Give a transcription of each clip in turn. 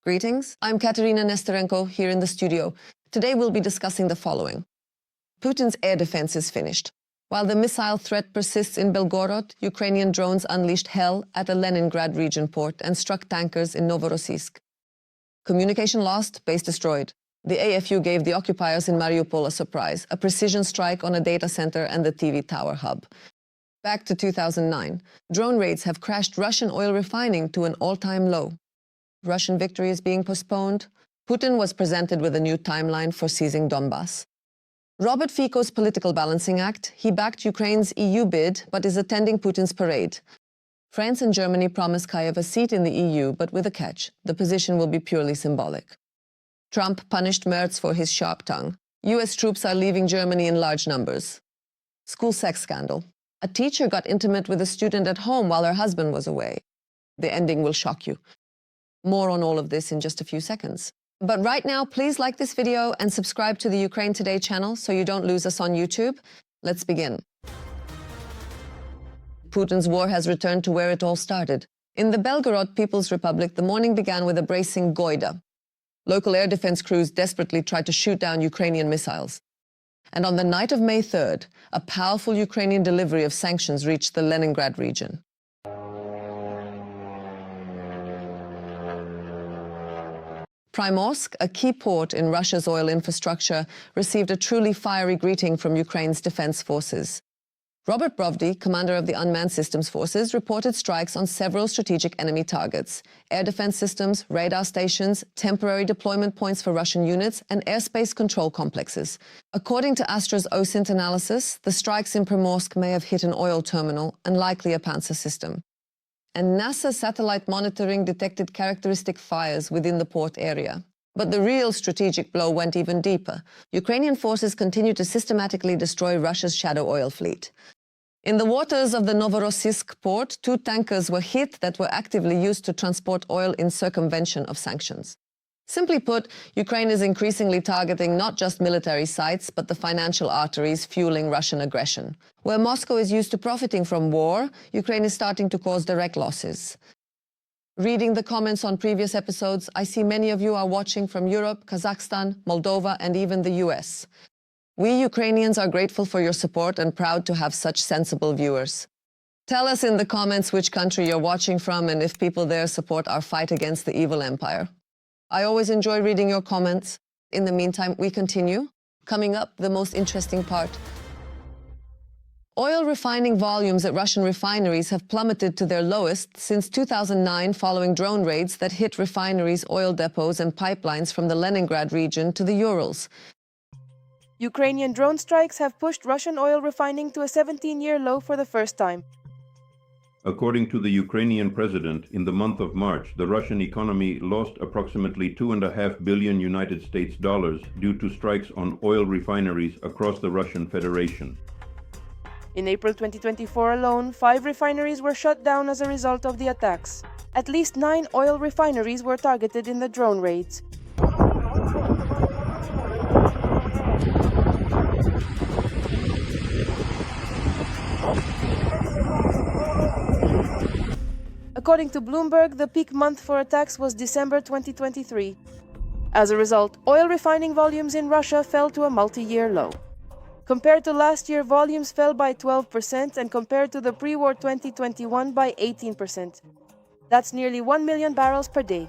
Greetings, I'm Katerina Nesterenko here in the studio. Today we'll be discussing the following. Putin's air defense is finished. While the missile threat persists in Belgorod, Ukrainian drones unleashed hell at a Leningrad region port and struck tankers in Novorossiysk. Communication lost, base destroyed. The AFU gave the occupiers in Mariupol a surprise, a precision strike on a data center and the TV tower hub. Back to 2009, drone raids have crashed Russian oil refining to an all-time low. Russian victory is being postponed. Putin was presented with a new timeline for seizing Donbas. Robert Fico's political balancing act, he backed Ukraine's EU bid but is attending Putin's parade. France and Germany promise Kyiv a seat in the EU, but with a catch. The position will be purely symbolic. Trump punished Merz for his sharp tongue. US troops are leaving Germany in large numbers. School sex scandal. A teacher got intimate with a student at home while her husband was away. The ending will shock you. More on all of this in just a few seconds. But right now, please like this video and subscribe to the Ukraine Today channel so you don't lose us on YouTube. Let's begin. Putin's war has returned to where it all started. In the Belgorod People's Republic, the morning began with a bracing goida. Local air defense crews desperately tried to shoot down Ukrainian missiles. And on the night of May 3rd, a powerful Ukrainian delivery of sanctions reached the Leningrad region. Primorsk, a key port in Russia's oil infrastructure, received a truly fiery greeting from Ukraine's defense forces. Robert Brovdy, commander of the Unmanned Systems Forces, reported strikes on several strategic enemy targets: air defense systems, radar stations, temporary deployment points for Russian units, and airspace control complexes. According to Astra's OSINT analysis, the strikes in Primorsk may have hit an oil terminal and likely a Panzer system. And NASA satellite monitoring detected characteristic fires within the port area. But the real strategic blow went even deeper. Ukrainian forces continue to systematically destroy Russia's shadow oil fleet. In the waters of the Novorossiysk port, 2 tankers were hit that were actively used to transport oil in circumvention of sanctions. Simply put, Ukraine is increasingly targeting not just military sites, but the financial arteries fueling Russian aggression. Where Moscow is used to profiting from war, Ukraine is starting to cause direct losses. Reading the comments on previous episodes, I see many of you are watching from Europe, Kazakhstan, Moldova, and even the US. We Ukrainians are grateful for your support and proud to have such sensible viewers. Tell us in the comments which country you're watching from and if people there support our fight against the evil empire. I always enjoy reading your comments. In the meantime, we continue. Coming up, the most interesting part. Oil refining volumes at Russian refineries have plummeted to their lowest since 2009 following drone raids that hit refineries, oil depots and pipelines from the Leningrad region to the Urals. Ukrainian drone strikes have pushed Russian oil refining to a 17-year low for the first time. According to the Ukrainian president, in the month of March, the Russian economy lost approximately $2.5 billion due to strikes on oil refineries across the Russian Federation. In April 2024 alone, 5 refineries were shut down as a result of the attacks. At least 9 oil refineries were targeted in the drone raids. According to Bloomberg, the peak month for attacks was December 2023. As a result, oil refining volumes in Russia fell to a multi-year low. Compared to last year, volumes fell by 12% and compared to the pre-war 2021 by 18%. That's nearly 1 million barrels per day.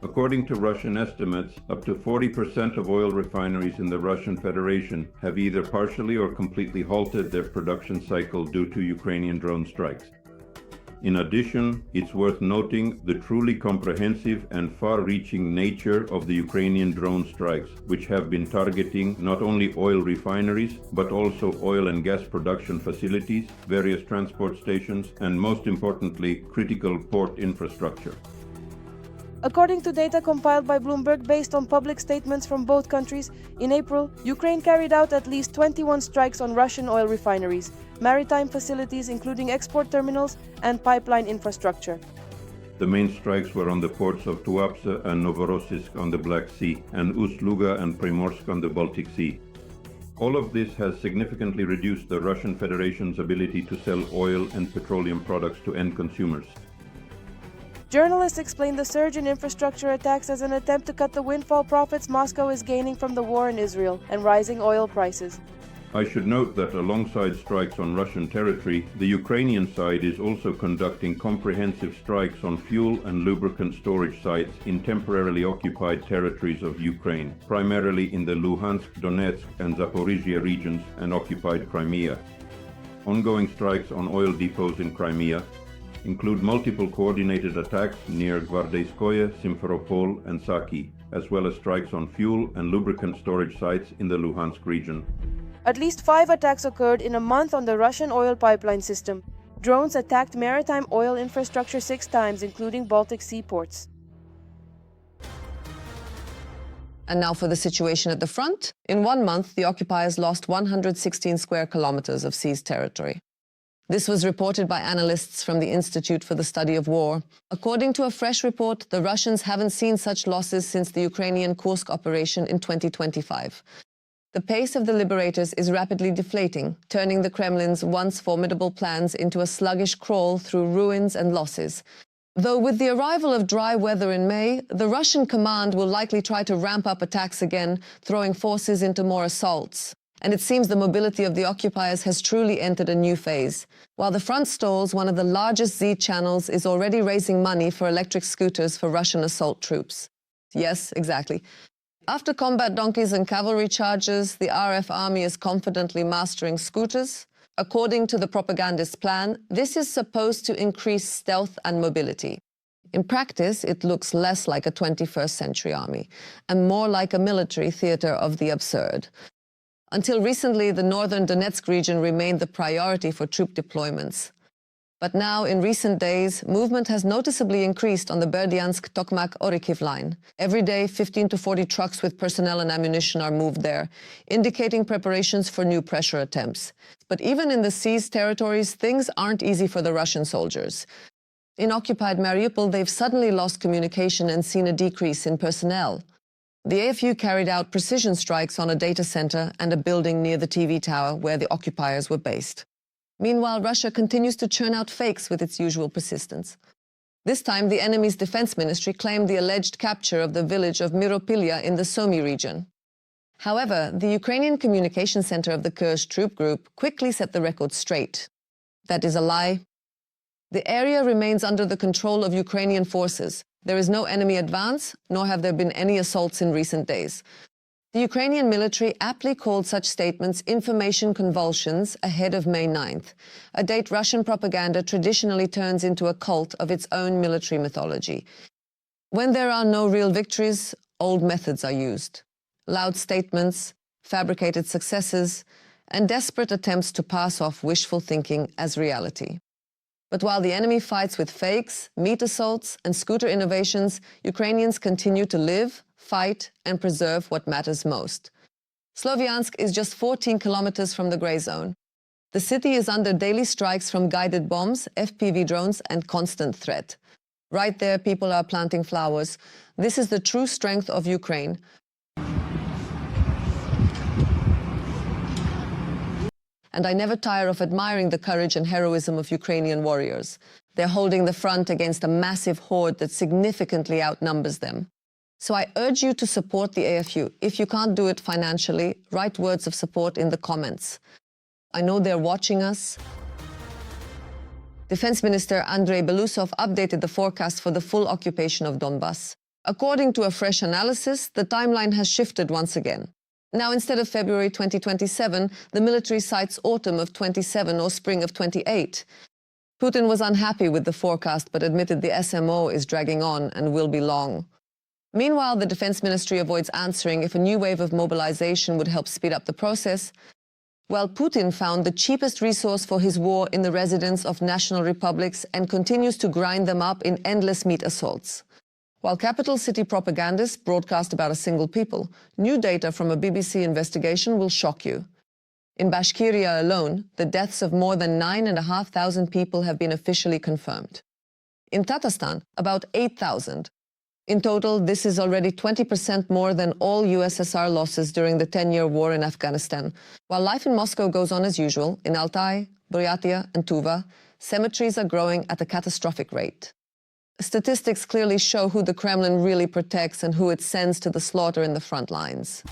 According to Russian estimates, up to 40% of oil refineries in the Russian Federation have either partially or completely halted their production cycle due to Ukrainian drone strikes. In addition, it's worth noting the truly comprehensive and far-reaching nature of the Ukrainian drone strikes, which have been targeting not only oil refineries, but also oil and gas production facilities, various transport stations, and most importantly, critical port infrastructure. According to data compiled by Bloomberg based on public statements from both countries, in April, Ukraine carried out at least 21 strikes on Russian oil refineries, maritime facilities including export terminals, and pipeline infrastructure. The main strikes were on the ports of Tuapse and Novorossiysk on the Black Sea, and Ust-Luga and Primorsk on the Baltic Sea. All of this has significantly reduced the Russian Federation's ability to sell oil and petroleum products to end consumers. Journalists explain the surge in infrastructure attacks as an attempt to cut the windfall profits Moscow is gaining from the war in Israel and rising oil prices. I should note that alongside strikes on Russian territory, the Ukrainian side is also conducting comprehensive strikes on fuel and lubricant storage sites in temporarily occupied territories of Ukraine, primarily in the Luhansk, Donetsk, and Zaporizhia regions and occupied Crimea. Ongoing strikes on oil depots in Crimea include multiple coordinated attacks near Gvardeyskoye, Simferopol, and Saki, as well as strikes on fuel and lubricant storage sites in the Luhansk region. At least 5 attacks occurred in a month on the Russian oil pipeline system. Drones attacked maritime oil infrastructure 6 times, including Baltic seaports. And now for the situation at the front. In 1 month, the occupiers lost 116 square kilometers of seized territory. This was reported by analysts from the Institute for the Study of War. According to a fresh report, the Russians haven't seen such losses since the Ukrainian Kursk operation in 2025. The pace of the liberators is rapidly deflating, turning the Kremlin's once formidable plans into a sluggish crawl through ruins and losses. Though with the arrival of dry weather in May, the Russian command will likely try to ramp up attacks again, throwing forces into more assaults. And it seems the mobility of the occupiers has truly entered a new phase. While the front stalls, one of the largest Z channels, is already raising money for electric scooters for Russian assault troops. Yes, exactly. After combat donkeys and cavalry chargers, the RF army is confidently mastering scooters. According to the propagandist plan, this is supposed to increase stealth and mobility. In practice, it looks less like a 21st century army and more like a military theater of the absurd. Until recently, the northern Donetsk region remained the priority for troop deployments. But now, in recent days, movement has noticeably increased on the Berdyansk-Tokmak-Orikhiv line. Every day, 15 to 40 trucks with personnel and ammunition are moved there, indicating preparations for new pressure attempts. But even in the seized territories, things aren't easy for the Russian soldiers. In occupied Mariupol, they've suddenly lost communication and seen a decrease in personnel. The AFU carried out precision strikes on a data center and a building near the TV tower where the occupiers were based. Meanwhile, Russia continues to churn out fakes with its usual persistence. This time, the enemy's defense ministry claimed the alleged capture of the village of Myropilya in the Sumy region. However, the Ukrainian communication center of the Kursk troop group quickly set the record straight. That is a lie. The area remains under the control of Ukrainian forces. There is no enemy advance, nor have there been any assaults in recent days. The Ukrainian military aptly called such statements information convulsions ahead of May 9th, a date Russian propaganda traditionally turns into a cult of its own military mythology. When there are no real victories, old methods are used. Loud statements, fabricated successes, and desperate attempts to pass off wishful thinking as reality. But while the enemy fights with fakes, meat assaults, and scooter innovations, Ukrainians continue to live, fight, and preserve what matters most. Sloviansk is just 14 kilometers from the gray zone. The city is under daily strikes from guided bombs, FPV drones, and constant threat. Right there, people are planting flowers. This is the true strength of Ukraine. And I never tire of admiring the courage and heroism of Ukrainian warriors. They're holding the front against a massive horde that significantly outnumbers them. So I urge you to support the AFU. If you can't do it financially, write words of support in the comments. I know they're watching us. Defense Minister Andrei Belousov updated the forecast for the full occupation of Donbas. According to a fresh analysis, the timeline has shifted once again. Now, instead of February 2027, the military cites autumn of 27 or spring of 28. Putin was unhappy with the forecast, but admitted the SMO is dragging on and will be long. Meanwhile, the Defense Ministry avoids answering if a new wave of mobilization would help speed up the process. Well, Putin found the cheapest resource for his war in the residents of national republics and continues to grind them up in endless meat assaults. While capital city propagandists broadcast about a single people, new data from a BBC investigation will shock you. In Bashkiria alone, the deaths of more than 9,500 people have been officially confirmed. In Dagestan, about 8,000. In total, this is already 20% more than all USSR losses during the 10-year war in Afghanistan. While life in Moscow goes on as usual, in Altai, Buryatia, and Tuva, cemeteries are growing at a catastrophic rate. Statistics clearly show who the Kremlin really protects and who it sends to the slaughter in the front lines.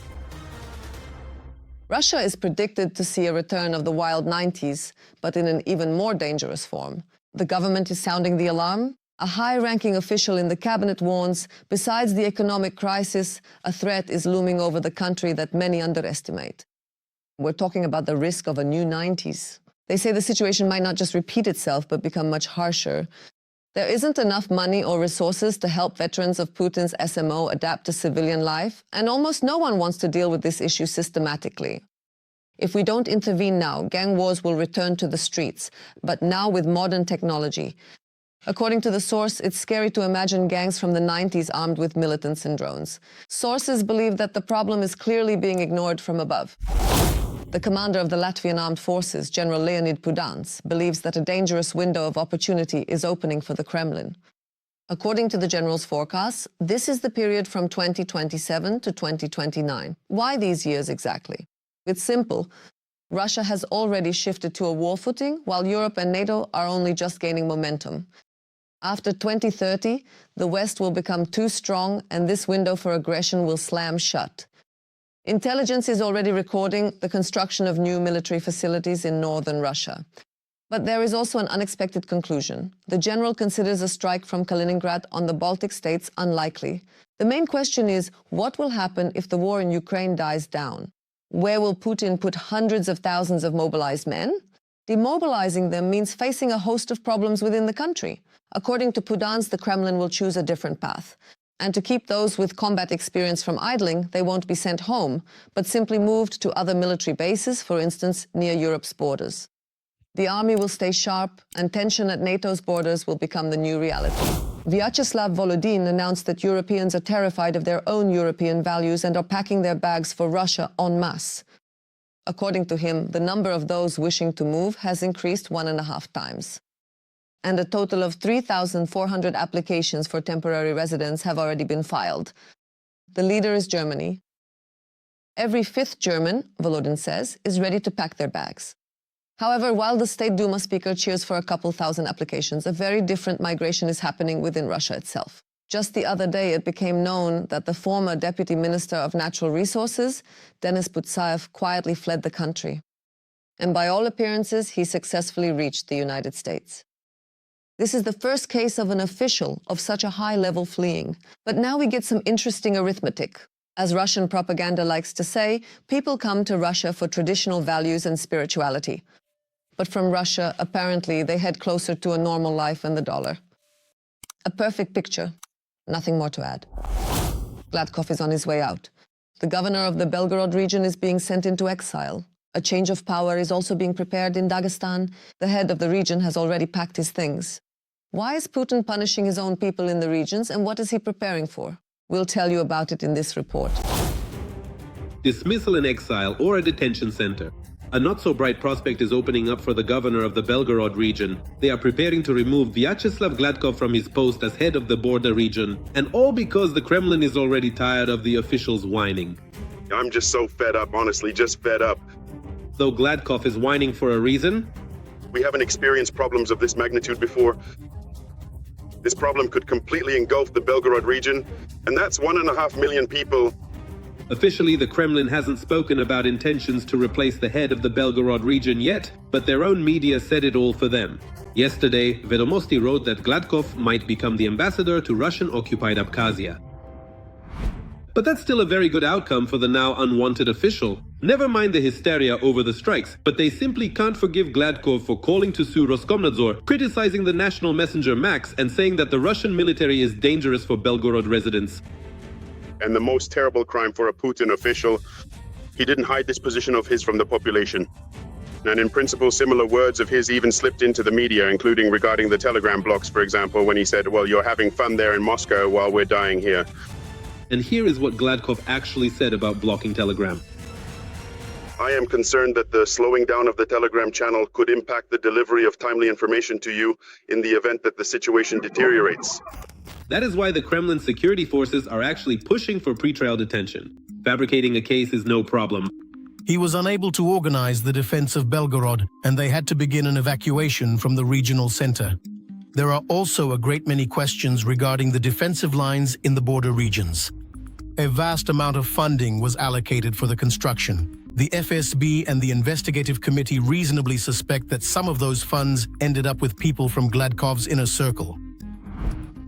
Russia is predicted to see a return of the wild 90s, but in an even more dangerous form. The government is sounding the alarm. A high-ranking official in the cabinet warns, besides the economic crisis, a threat is looming over the country that many underestimate. We're talking about the risk of a new 90s. They say the situation might not just repeat itself, but become much harsher. There isn't enough money or resources to help veterans of Putin's SMO adapt to civilian life, and almost no one wants to deal with this issue systematically. If we don't intervene now, gang wars will return to the streets, but now with modern technology. According to the source, it's scary to imagine gangs from the 90s armed with militants and drones. Sources believe that the problem is clearly being ignored from above. The commander of the Latvian armed forces, General Leonid Pudans, believes that a dangerous window of opportunity is opening for the Kremlin. According to the general's forecasts, this is the period from 2027 to 2029. Why these years exactly? It's simple. Russia has already shifted to a war footing, while Europe and NATO are only just gaining momentum. After 2030, the West will become too strong, and this window for aggression will slam shut. Intelligence is already recording the construction of new military facilities in northern Russia. But there is also an unexpected conclusion. The general considers a strike from Kaliningrad on the Baltic states unlikely. The main question is, what will happen if the war in Ukraine dies down? Where will Putin put hundreds of thousands of mobilized men? Demobilizing them means facing a host of problems within the country. According to Pudans, the Kremlin will choose a different path. And to keep those with combat experience from idling, they won't be sent home, but simply moved to other military bases, for instance, near Europe's borders. The army will stay sharp, and tension at NATO's borders will become the new reality. Vyacheslav Volodin announced that Europeans are terrified of their own European values and are packing their bags for Russia en masse. According to him, the number of those wishing to move has increased 1.5 times. And a total of 3,400 applications for temporary residence have already been filed. The leader is Germany. Every 5th German, Volodin says, is ready to pack their bags. However, while the State Duma speaker cheers for a couple thousand applications, a very different migration is happening within Russia itself. Just the other day, it became known that the former Deputy Minister of Natural Resources, Denis Butsayev, quietly fled the country. And by all appearances, he successfully reached the United States. This is the first case of an official of such a high level fleeing. But now we get some interesting arithmetic. As Russian propaganda likes to say, people come to Russia for traditional values and spirituality. But from Russia, apparently, they head closer to a normal life and the dollar. A perfect picture. Nothing more to add. Gladkov is on his way out. The governor of the Belgorod region is being sent into exile. A change of power is also being prepared in Dagestan. The head of the region has already packed his things. Why is Putin punishing his own people in the regions, and what is he preparing for? We'll tell you about it in this report. Dismissal in exile or a detention center. A not-so-bright prospect is opening up for the governor of the Belgorod region. They are preparing to remove Vyacheslav Gladkov from his post as head of the border region, and all because the Kremlin is already tired of the officials whining. I'm just so fed up, honestly, just fed up. Though Gladkov is whining for a reason, we haven't experienced problems of this magnitude before. This problem could completely engulf the Belgorod region, and that's 1.5 million people. Officially, the Kremlin hasn't spoken about intentions to replace the head of the Belgorod region yet, but their own media said it all for them. Yesterday, Vedomosti wrote that Gladkov might become the ambassador to Russian-occupied Abkhazia. But that's still a very good outcome for the now unwanted official. Never mind the hysteria over the strikes, but they simply can't forgive Gladkov for calling to sue Roskomnadzor, criticizing the national messenger Max, and saying that the Russian military is dangerous for Belgorod residents. And the most terrible crime for a Putin official, he didn't hide this position of his from the population. And in principle, similar words of his even slipped into the media, including regarding the telegram blocks, for example, when he said, well, you're having fun there in Moscow while we're dying here. And here is what Gladkov actually said about blocking Telegram. I am concerned that the slowing down of the Telegram channel could impact the delivery of timely information to you in the event that the situation deteriorates. That is why the Kremlin security forces are actually pushing for pretrial detention. Fabricating a case is no problem. He was unable to organize the defense of Belgorod, and they had to begin an evacuation from the regional center. There are also a great many questions regarding the defensive lines in the border regions. A vast amount of funding was allocated for the construction. The FSB and the investigative committee reasonably suspect that some of those funds ended up with people from Gladkov's inner circle.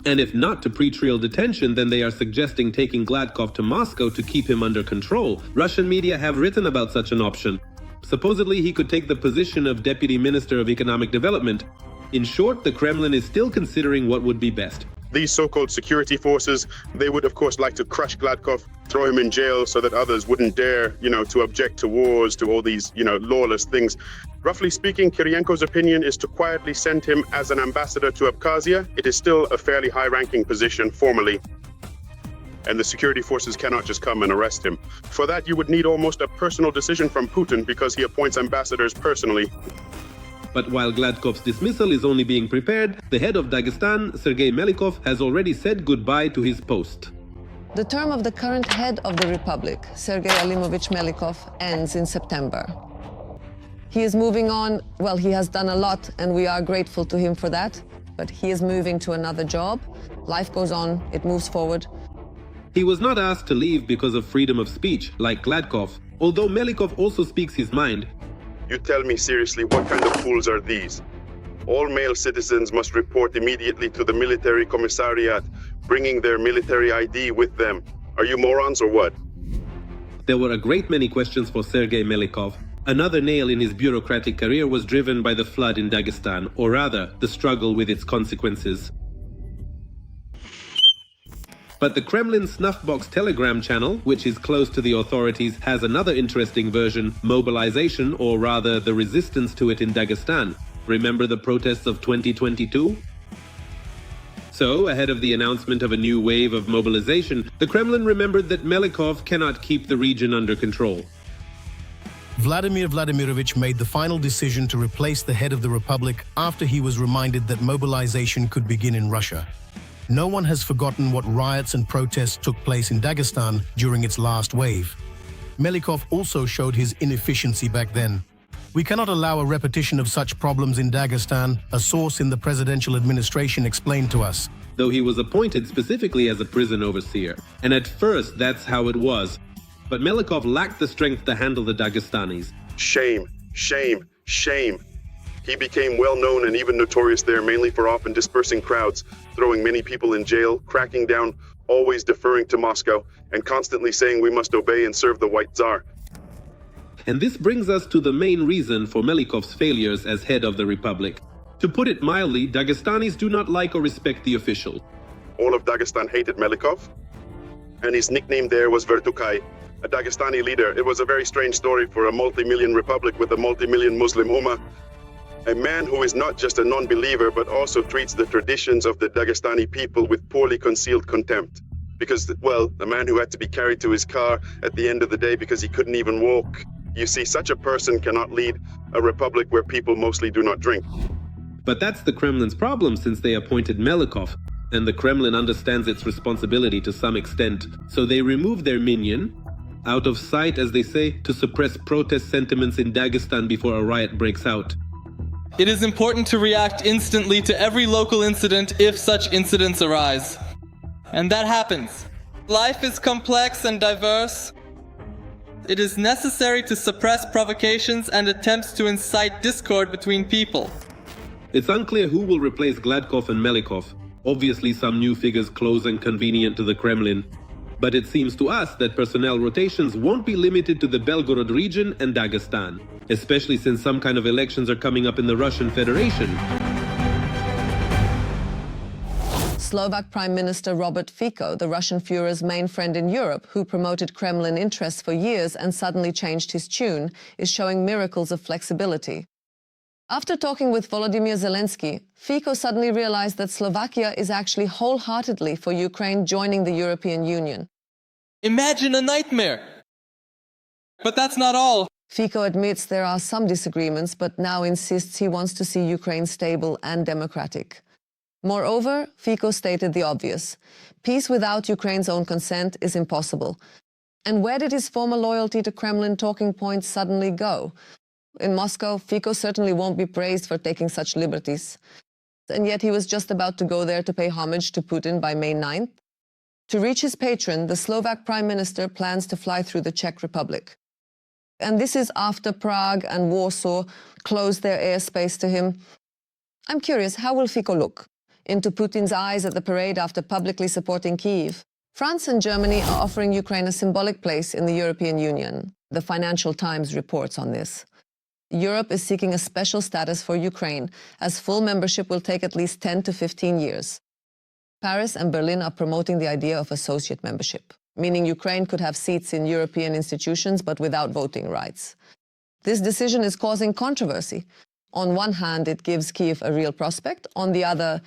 And if not to pre-trial detention, then they are suggesting taking Gladkov to Moscow to keep him under control. Russian media have written about such an option. Supposedly he could take the position of Deputy Minister of Economic Development. In short, the Kremlin is still considering what would be best. These so-called security forces, they would of course like to crush Gladkov, throw him in jail so that others wouldn't dare, to object to wars, to all these, lawless things. Roughly speaking, Kirienko's opinion is to quietly send him as an ambassador to Abkhazia. It is still a fairly high-ranking position formally. And the security forces cannot just come and arrest him. For that, you would need almost a personal decision from Putin because he appoints ambassadors personally. But while Gladkov's dismissal is only being prepared, the head of Dagestan, Sergei Melikov, has already said goodbye to his post. The term of the current head of the Republic, Sergei Alimovich Melikov, ends in September. He is moving on. Well, he has done a lot, and we are grateful to him for that. But he is moving to another job. Life goes on, it moves forward. He was not asked to leave because of freedom of speech, like Gladkov, although Melikov also speaks his mind. You tell me seriously, what kind of fools are these? All male citizens must report immediately to the military commissariat, bringing their military ID with them. Are you morons or what? There were a great many questions for Sergei Melikov. Another nail in his bureaucratic career was driven by the flood in Dagestan, or rather, the struggle with its consequences. But the Kremlin Snuffbox Telegram channel, which is close to the authorities, has another interesting version, mobilization, or rather the resistance to it in Dagestan. Remember the protests of 2022? So, ahead of the announcement of a new wave of mobilization, the Kremlin remembered that Melikov cannot keep the region under control. Vladimir Vladimirovich made the final decision to replace the head of the Republic after he was reminded that mobilization could begin in Russia. No one has forgotten what riots and protests took place in Dagestan during its last wave. Melikov also showed his inefficiency back then. We cannot allow a repetition of such problems in Dagestan, a source in the presidential administration explained to us. Though he was appointed specifically as a prison overseer. And at first, that's how it was. But Melikov lacked the strength to handle the Dagestanis. Shame, shame, shame. He became well known and even notorious there mainly for often dispersing crowds, throwing many people in jail, cracking down, always deferring to Moscow, and constantly saying we must obey and serve the White Tsar. And this brings us to the main reason for Melikov's failures as head of the Republic. To put it mildly, Dagestanis do not like or respect the official. All of Dagestan hated Melikov, and his nickname there was Vertukai, a Dagestani leader. It was a very strange story for a multi-million republic with a multi-million Muslim ummah. A man who is not just a non-believer, but also treats the traditions of the Dagestani people with poorly concealed contempt. Because, well, a man who had to be carried to his car at the end of the day because he couldn't even walk. You see, such a person cannot lead a republic where people mostly do not drink. But that's the Kremlin's problem since they appointed Melikov, and the Kremlin understands its responsibility to some extent. So they remove their minion, out of sight, as they say, to suppress protest sentiments in Dagestan before a riot breaks out. It is important to react instantly to every local incident if such incidents arise. And that happens. Life is complex and diverse. It is necessary to suppress provocations and attempts to incite discord between people. It's unclear who will replace Gladkov and Melikov. Obviously some new figures close and convenient to the Kremlin. But it seems to us that personnel rotations won't be limited to the Belgorod region and Dagestan, especially since some kind of elections are coming up in the Russian Federation. Slovak Prime Minister Robert Fico, the Russian Führer's main friend in Europe, who promoted Kremlin interests for years and suddenly changed his tune, is showing miracles of flexibility. After talking with Volodymyr Zelensky, Fico suddenly realized that Slovakia is actually wholeheartedly for Ukraine joining the European Union. Imagine a nightmare! But that's not all. Fico admits there are some disagreements, but now insists he wants to see Ukraine stable and democratic. Moreover, Fico stated the obvious. Peace without Ukraine's own consent is impossible. And where did his former loyalty to Kremlin talking points suddenly go? In Moscow, Fico certainly won't be praised for taking such liberties. and yet he was just about to go there to pay homage to Putin by May 9th. To reach his patron, the Slovak Prime Minister plans to fly through the Czech Republic. And this is after Prague and Warsaw closed their airspace to him. I'm curious, how will Fico look? Into Putin's eyes at the parade after publicly supporting Kyiv? France and Germany are offering Ukraine a symbolic place in the European Union. The Financial Times reports on this. Europe is seeking a special status for Ukraine, as full membership will take at least 10 to 15 years. Paris and Berlin are promoting the idea of associate membership, meaning Ukraine could have seats in European institutions but without voting rights. This decision is causing controversy. On one hand, it gives Kyiv a real prospect. On the other,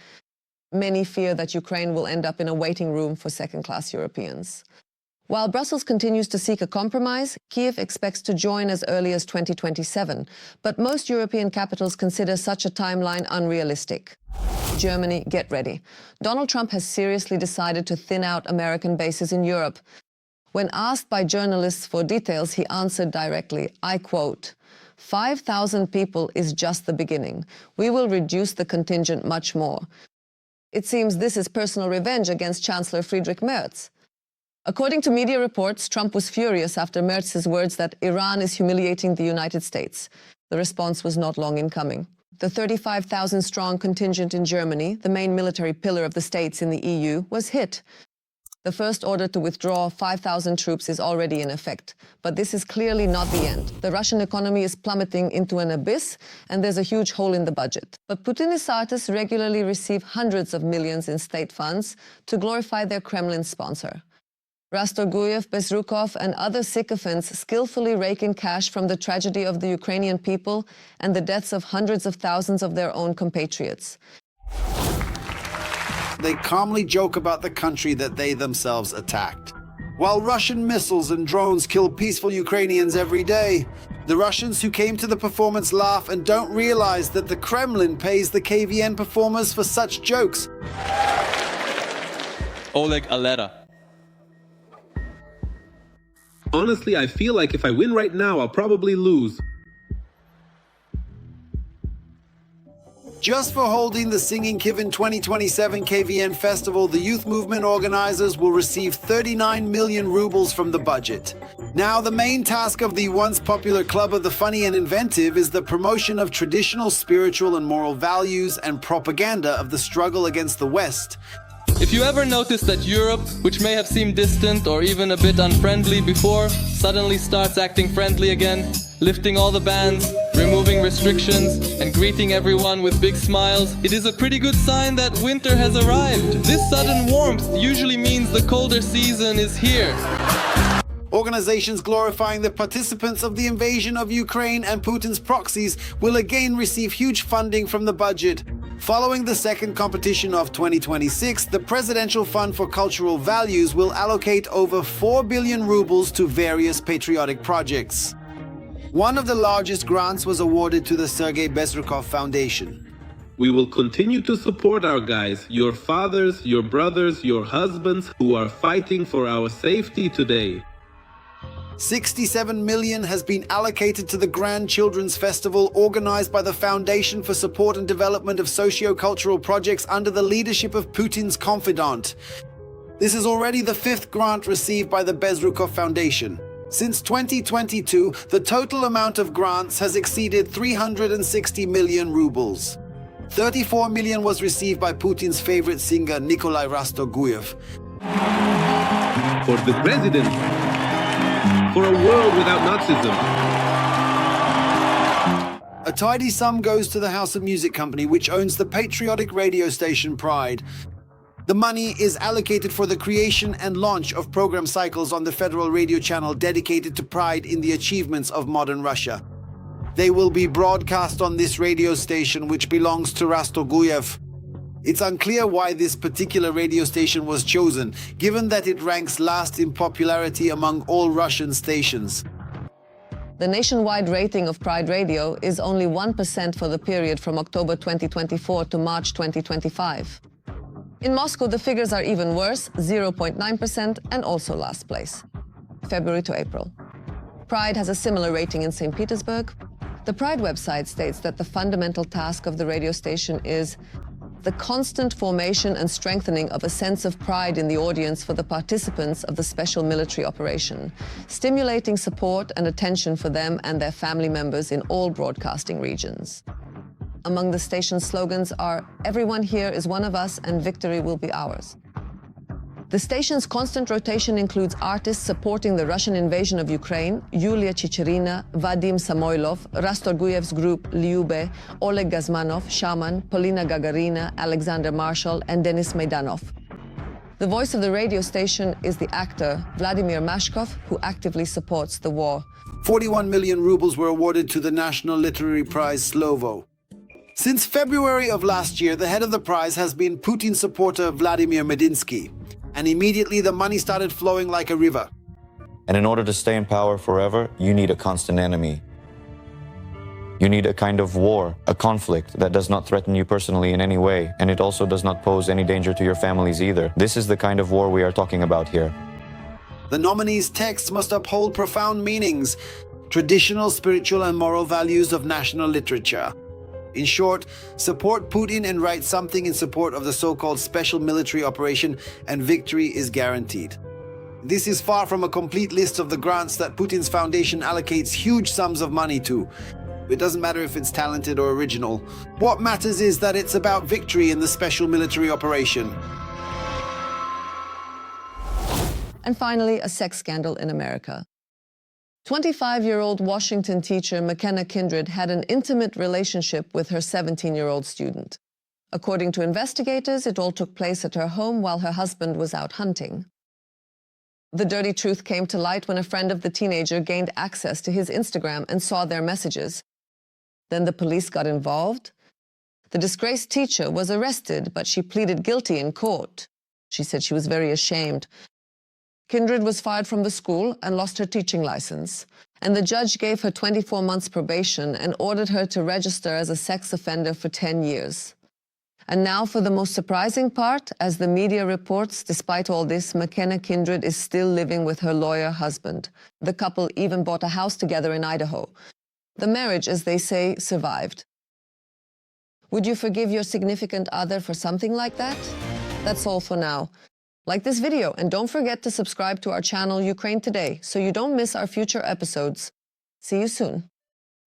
many fear that Ukraine will end up in a waiting room for second-class Europeans. While Brussels continues to seek a compromise, Kyiv expects to join as early as 2027, but most European capitals consider such a timeline unrealistic. Germany, get ready. Donald Trump has seriously decided to thin out American bases in Europe. When asked by journalists for details, he answered directly, I quote, 5,000 people is just the beginning. We will reduce the contingent much more. It seems this is personal revenge against Chancellor Friedrich Merz. According to media reports, Trump was furious after Merz's words that Iran is humiliating the United States. The response was not long in coming. The 35,000-strong contingent in Germany, the main military pillar of the states in the EU, was hit. The first order to withdraw 5,000 troops is already in effect. But this is clearly not the end. The Russian economy is plummeting into an abyss, and there's a huge hole in the budget. But Putinistas regularly receive hundreds of millions in state funds to glorify their Kremlin sponsor. Rastorguyev, Bezrukov, and other sycophants skillfully rake in cash from the tragedy of the Ukrainian people and the deaths of hundreds of thousands of their own compatriots. They calmly joke about the country that they themselves attacked. While Russian missiles and drones kill peaceful Ukrainians every day, the Russians who came to the performance laugh and don't realize that the Kremlin pays the KVN performers for such jokes. Oleg Alera. Honestly, I feel like if I win right now, I'll probably lose. Just for holding the Singing Kivin 2027 KVN Festival, the youth movement organizers will receive 39 million rubles from the budget. Now, the main task of the once popular Club of the Funny and Inventive is the promotion of traditional spiritual and moral values and propaganda of the struggle against the West. If you ever notice that Europe, which may have seemed distant or even a bit unfriendly before, suddenly starts acting friendly again, lifting all the bans, removing restrictions, and greeting everyone with big smiles, it is a pretty good sign that winter has arrived. This sudden warmth usually means the colder season is here. Organizations glorifying the participants of the invasion of Ukraine and Putin's proxies will again receive huge funding from the budget. Following the second competition of 2026, the Presidential Fund for Cultural Values will allocate over 4 billion rubles to various patriotic projects. One of the largest grants was awarded to the Sergei Bezrukov Foundation. We will continue to support our guys, your fathers, your brothers, your husbands, who are fighting for our safety today. 67 million has been allocated to the Grand Children's Festival organized by the Foundation for Support and Development of Socio-Cultural Projects under the leadership of Putin's confidant. This is already the 5th grant received by the Bezrukov Foundation. Since 2022, the total amount of grants has exceeded 360 million rubles. 34 million was received by Putin's favorite singer Nikolai Rastorguyev. For the president. For a world without Nazism. A tidy sum goes to the House of Music Company, which owns the patriotic radio station Pride. The money is allocated for the creation and launch of program cycles on the federal radio channel dedicated to pride in the achievements of modern Russia. They will be broadcast on this radio station, which belongs to Rastorguyev. It's unclear why this particular radio station was chosen, given that it ranks last in popularity among all Russian stations. The nationwide rating of Pride Radio is only 1% for the period from October 2024 to March 2025. In Moscow, the figures are even worse, 0.9%, and also last place, February to April. Pride has a similar rating in St. Petersburg. The Pride website states that the fundamental task of the radio station is the constant formation and strengthening of a sense of pride in the audience for the participants of the special military operation, stimulating support and attention for them and their family members in all broadcasting regions. Among the station's slogans are, "Everyone here is one of us and victory will be ours." The station's constant rotation includes artists supporting the Russian invasion of Ukraine, Yulia Chicherina, Vadim Samoylov, Rastorguyev's group Lyube, Oleg Gazmanov, Shaman, Polina Gagarina, Alexander Marshall, and Denis Maidanov. The voice of the radio station is the actor Vladimir Mashkov, who actively supports the war. 41 million rubles were awarded to the National Literary Prize Slovo. Since February of last year, the head of the prize has been Putin supporter Vladimir Medinsky. And immediately the money started flowing like a river. And in order to stay in power forever, you need a constant enemy. You need a kind of war, a conflict that does not threaten you personally in any way, and it also does not pose any danger to your families either. This is the kind of war we are talking about here. The nominee's texts must uphold profound meanings, traditional, spiritual, and moral values of national literature. In short, support Putin and write something in support of the so-called special military operation, and victory is guaranteed. This is far from a complete list of the grants that Putin's foundation allocates huge sums of money to. It doesn't matter if it's talented or original. What matters is that it's about victory in the special military operation. And finally, a sex scandal in America. 25-year-old Washington teacher McKenna Kindred had an intimate relationship with her 17-year-old student. According to investigators, it all took place at her home while her husband was out hunting. The dirty truth came to light when a friend of the teenager gained access to his Instagram and saw their messages. Then the police got involved. The disgraced teacher was arrested, but she pleaded guilty in court. She said she was very ashamed. Kindred was fired from the school and lost her teaching license, and the judge gave her 24 months probation and ordered her to register as a sex offender for 10 years. And now for the most surprising part, as the media reports, despite all this, McKenna Kindred is still living with her lawyer husband. The couple even bought a house together in Idaho. The marriage, as they say, survived. Would you forgive your significant other for something like that? That's all for now. Like this video and don't forget to subscribe to our channel Ukraine Today so you don't miss our future episodes. See you soon.